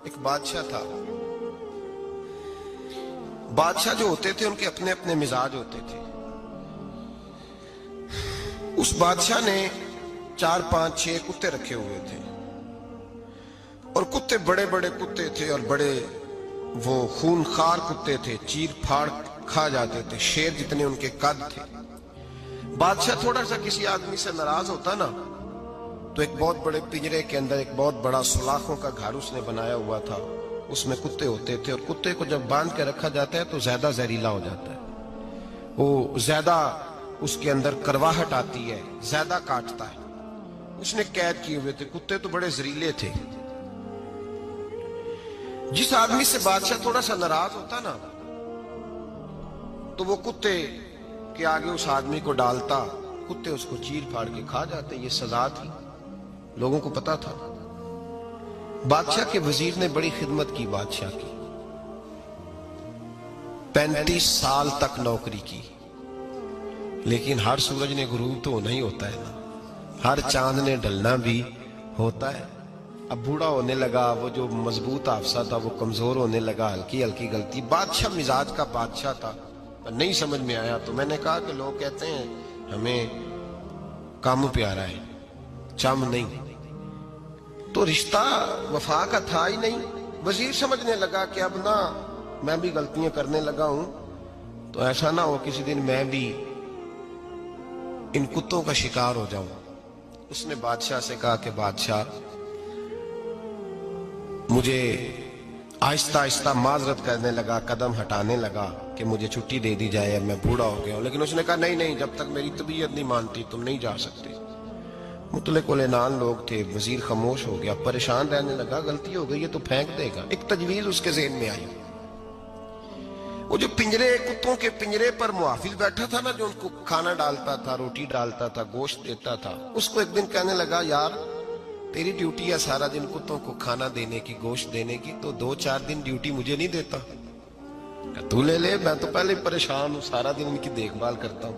ایک بادشاہ تھا. بادشاہ جو ہوتے تھے ان کے اپنے اپنے مزاج ہوتے تھے. اس بادشاہ نے 4 5 6 کتے رکھے ہوئے تھے اور کتے بڑے بڑے کتے تھے اور بڑے وہ خونخوار کتے تھے, چیر پھاڑ کھا جاتے تھے, شیر جتنے ان کے قد تھے. بادشاہ تھوڑا سا کسی آدمی سے ناراض ہوتا نا تو ایک بہت بڑے پنجرے کے اندر ایک بہت بڑا سلاخوں کا گھر اس نے بنایا ہوا تھا, اس میں کتے ہوتے تھے اور کتے کو جب باندھ کے رکھا جاتا ہے تو زیادہ زہریلا ہو جاتا ہے, وہ زیادہ اس کے اندر کرواہٹ آتی ہے, زیادہ کاٹتا ہے. اس نے قید کیے ہوئے تھے. کتے تو بڑے زہریلے تھے. جس آدمی سے بادشاہ تھوڑا سا ناراض ہوتا نا تو وہ کتے کے آگے اس آدمی کو ڈالتا, کتے اس کو چیر پھاڑ کے کھا جاتے. یہ سزا تھی, لوگوں کو پتا تھا. بادشاہ کے وزیر نے بڑی خدمت کی بادشاہ کی, 35 سال تک نوکری کی. لیکن ہر سورج نے غروب تو نہیں ہوتا ہے نا, ہر چاند نے ڈلنا بھی ہوتا ہے. اب بوڑھا ہونے لگا, وہ جو مضبوط حافظہ تھا وہ کمزور ہونے لگا, ہلکی ہلکی غلطی. بادشاہ مزاج کا بادشاہ تھا, نہیں سمجھ میں آیا تو میں نے کہا کہ لوگ کہتے ہیں ہمیں کام پیارا ہے, چم نہیں. تو رشتہ وفا کا تھا ہی نہیں. وزیر سمجھنے لگا کہ اب نہ میں بھی غلطیاں کرنے لگا ہوں تو ایسا نہ ہو کسی دن میں بھی ان کتوں کا شکار ہو جاؤں. اس نے بادشاہ سے کہا کہ بادشاہ مجھے آہستہ آہستہ معذرت کرنے لگا, قدم ہٹانے لگا کہ مجھے چھٹی دے دی جائے, میں بوڑھا ہو گیا ہوں. لیکن اس نے کہا نہیں, جب تک میری طبیعت نہیں مانتی تم نہیں جا سکتے. مطلق العنان لوگ تھے. وزیر خاموش ہو گیا, پریشان رہنے لگا. غلطی ہو گئی ہے تو پھینک دے گا. ایک تجویز اس کے ذہن میں آئی. وہ جو پنجرے, کتوں کے پنجرے پر محافظ بیٹھا تھا نا, جو ان کو کھانا ڈالتا تھا, روٹی ڈالتا تھا, گوشت دیتا تھا, اس کو ایک دن کہنے لگا یار تیری ڈیوٹی ہے سارا دن کتوں کو کھانا دینے کی, گوشت دینے کی, تو 2 4 دن ڈیوٹی مجھے نہیں دیتا؟ تو لے لے, میں تو پہلے پریشان ہوں, سارا دن ان کی دیکھ بھال کرتا ہوں.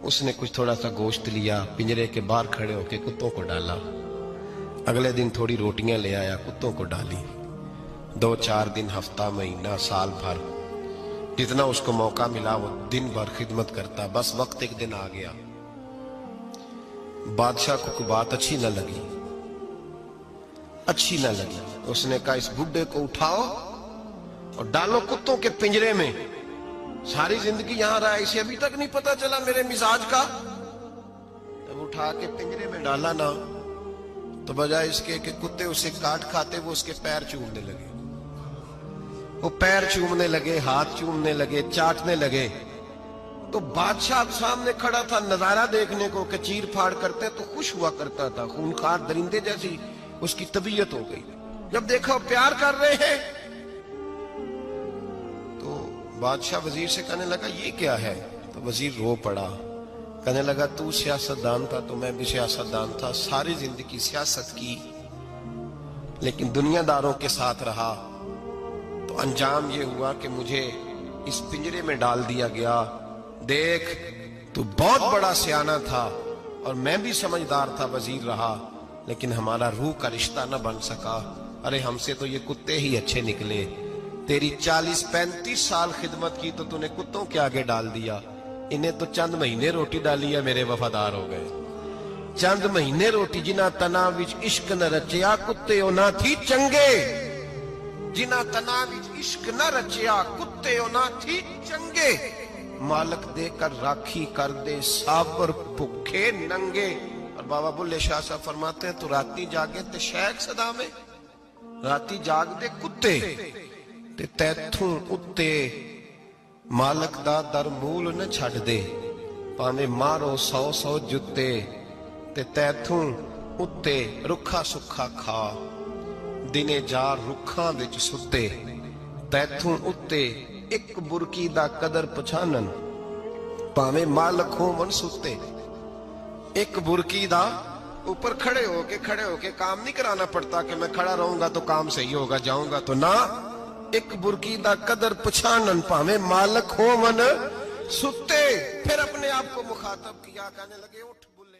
اس نے کچھ تھوڑا سا گوشت لیا, پنجرے کے باہر کھڑے ہو کے کتوں کو ڈالا. اگلے دن تھوڑی روٹیاں لے آیا, کتوں کو ڈالی. 2 4 دن, ہفتہ, مہینہ, سال بھر, جتنا اس کو موقع ملا وہ دن بھر خدمت کرتا. بس وقت ایک دن آ گیا, بادشاہ کو کوئی بات اچھی نہ لگی. اس نے کہا اس بڈھے کو اٹھاؤ اور ڈالو کتوں کے پنجرے میں. ساری زندگی یہاں رہا, اسے ابھی تک نہیں پتا چلا میرے مزاج کا. جب اٹھا کے پنجرے میں ڈالا نا تو بجائے اس کے کہ کتے اسے کاٹ کھاتے, وہ اس کے پیر چومنے لگے. وہ پیر چومنے لگے, ہاتھ چومنے لگے, چاٹنے لگے. تو بادشاہ اب سامنے کھڑا تھا نظارہ دیکھنے کو کہ چیر پھاڑ کرتے تو خوش ہوا کرتا تھا, خونخوار درندے جیسی اس کی طبیعت ہو گئی. جب دیکھا پیار کر رہے ہیں تو بادشاہ وزیر سے کہنے لگا یہ کیا ہے؟ تو وزیر رو پڑا, کہنے لگا تو سیاستدان تھا تو میں بھی سیاستدان تھا, ساری زندگی سیاست کی لیکن دنیا داروں کے ساتھ رہا, تو انجام یہ ہوا کہ مجھے اس پنجرے میں ڈال دیا گیا. دیکھ تو بہت بڑا سیانہ تھا اور میں بھی سمجھدار تھا, وزیر رہا, لیکن ہمارا روح کا رشتہ نہ بن سکا. ارے ہم سے تو یہ کتے ہی اچھے نکلے. تیری 40 35 سال خدمت کی تو تو نے کتوں کے آگے ڈال دیا. انہیں تو چند مہینے روٹی ڈالی ہے, میرے وفادار ہو گئے. چند مہینے روٹی, جنہ تنا وچ عشق نہ رچیا کتے او نہ تھی چنگے. جنہ تنا وچ عشق نہ رچیا کتے او نہ تھی چنگے. مالک دے کر راکھی کر دے سابر بھکھے ننگے. اور بابا بلے شاہ صاحب فرماتے ہیں تو راتی جاگے تے شیخ صدا میں, راتی جاگ دے کتے تے تیتھوں اتے مالک دا در مول نہ چھڑ دے. پاویں مارو 100 جتے تے تیتھوں اتے رکھا سکھا کھا. دنے جار رکھاں وچ ستے تیتھوں اتے ایک برکی دا قدر پچھانن. پاویں مالک ہون ستے, ایک برکی دا اوپر کھڑے ہو کے کام نہیں کرانا پڑتا کہ میں کھڑا رہوں گا تو کام صحیح ہوگا, جاؤں گا تو نہ. ایک برکی دا قدر پچھانن پاویں مالک ہون ستے. پھر اپنے آپ کو مخاطب کیا, کہنے لگے اٹھ بلے.